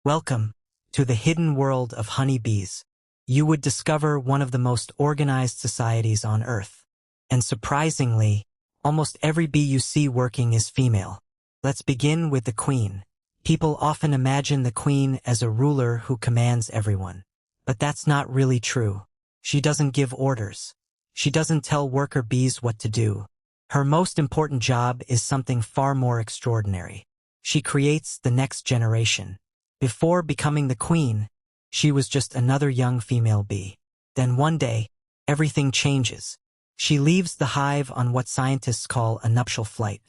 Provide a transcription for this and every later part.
Welcome to the hidden world of honeybees. You would discover one of the most organized societies on Earth. And surprisingly, almost every bee you see working is female. Let's begin with the queen. People often imagine the queen as a ruler who commands everyone. But that's not really true. She doesn't give orders. She doesn't tell worker bees what to do. Her most important job is something far more extraordinary. She creates the next generation. Before becoming the queen, she was just another young female bee. Then one day, everything changes. She leaves the hive on what scientists call a nuptial flight.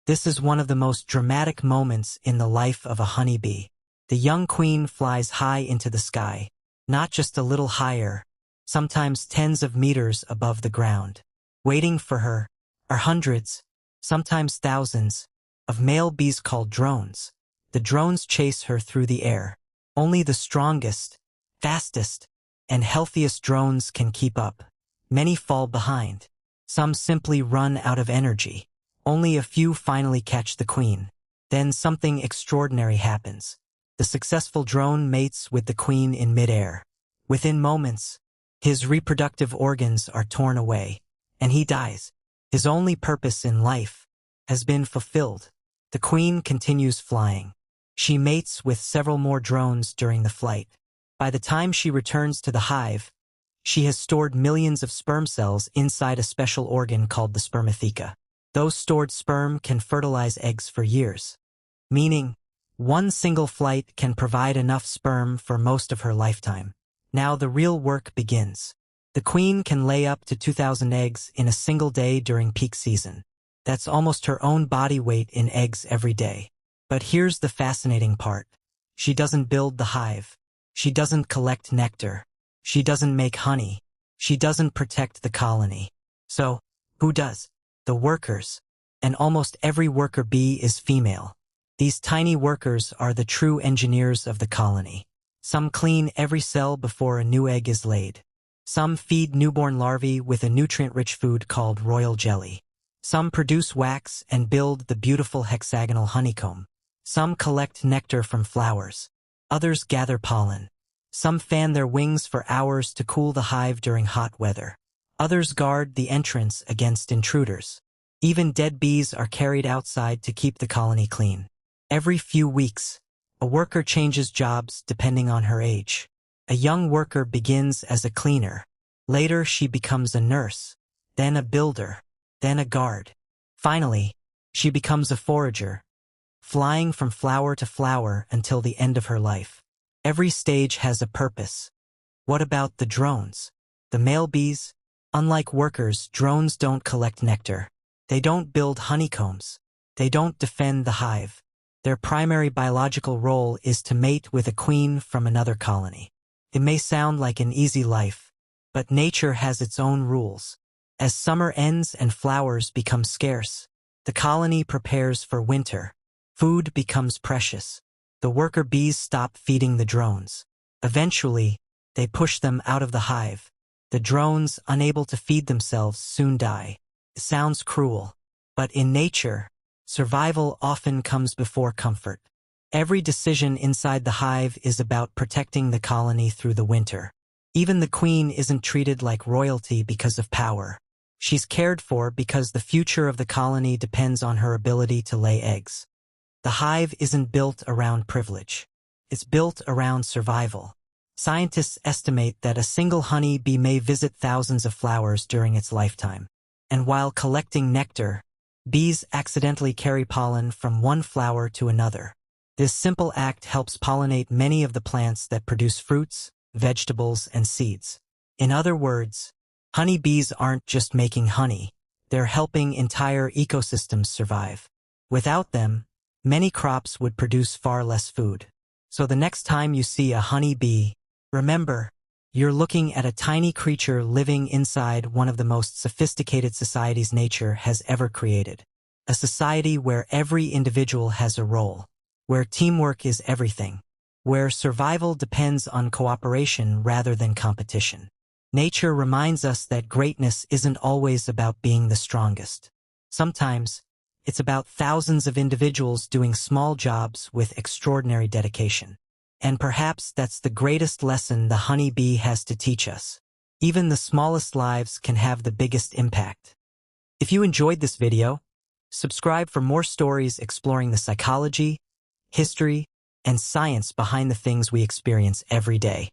This is one of the most dramatic moments in the life of a honeybee. The young queen flies high into the sky, not just a little higher, sometimes tens of meters above the ground. Waiting for her are hundreds, sometimes thousands, of male bees called drones. The drones chase her through the air. Only the strongest, fastest, and healthiest drones can keep up. Many fall behind. Some simply run out of energy. Only a few finally catch the queen. Then something extraordinary happens. The successful drone mates with the queen in midair. Within moments, his reproductive organs are torn away, and he dies. His only purpose in life has been fulfilled. The queen continues flying. She mates with several more drones during the flight. By the time she returns to the hive, she has stored millions of sperm cells inside a special organ called the spermatheca. Those stored sperm can fertilize eggs for years, meaning one single flight can provide enough sperm for most of her lifetime. Now the real work begins. The queen can lay up to 2,000 eggs in a single day during peak season. That's almost her own body weight in eggs every day. But here's the fascinating part. She doesn't build the hive. She doesn't collect nectar. She doesn't make honey. She doesn't protect the colony. So, who does? The workers. And almost every worker bee is female. These tiny workers are the true engineers of the colony. Some clean every cell before a new egg is laid. Some feed newborn larvae with a nutrient-rich food called royal jelly. Some produce wax and build the beautiful hexagonal honeycomb. Some collect nectar from flowers. Others gather pollen. Some fan their wings for hours to cool the hive during hot weather. Others guard the entrance against intruders. Even dead bees are carried outside to keep the colony clean. Every few weeks, a worker changes jobs depending on her age. A young worker begins as a cleaner. Later she becomes a nurse, then a builder, then a guard. Finally, she becomes a forager, flying from flower to flower until the end of her life. Every stage has a purpose. What about the drones? The male bees? Unlike workers, drones don't collect nectar. They don't build honeycombs. They don't defend the hive. Their primary biological role is to mate with a queen from another colony. It may sound like an easy life, but nature has its own rules. As summer ends and flowers become scarce, the colony prepares for winter. Food becomes precious. The worker bees stop feeding the drones. Eventually, they push them out of the hive. The drones, unable to feed themselves, soon die. It sounds cruel, but in nature, survival often comes before comfort. Every decision inside the hive is about protecting the colony through the winter. Even the queen isn't treated like royalty because of power. She's cared for because the future of the colony depends on her ability to lay eggs. The hive isn't built around privilege. It's built around survival. Scientists estimate that a single honey bee may visit thousands of flowers during its lifetime. And while collecting nectar, bees accidentally carry pollen from one flower to another. This simple act helps pollinate many of the plants that produce fruits, vegetables, and seeds. In other words, honeybees aren't just making honey. They're helping entire ecosystems survive. Without them, many crops would produce far less food. So the next time you see a honeybee, remember, you're looking at a tiny creature living inside one of the most sophisticated societies nature has ever created. A society where every individual has a role, where teamwork is everything, where survival depends on cooperation rather than competition. Nature reminds us that greatness isn't always about being the strongest. Sometimes, it's about thousands of individuals doing small jobs with extraordinary dedication. And perhaps that's the greatest lesson the honeybee has to teach us. Even the smallest lives can have the biggest impact. If you enjoyed this video, subscribe for more stories exploring the psychology, history, and science behind the things we experience every day.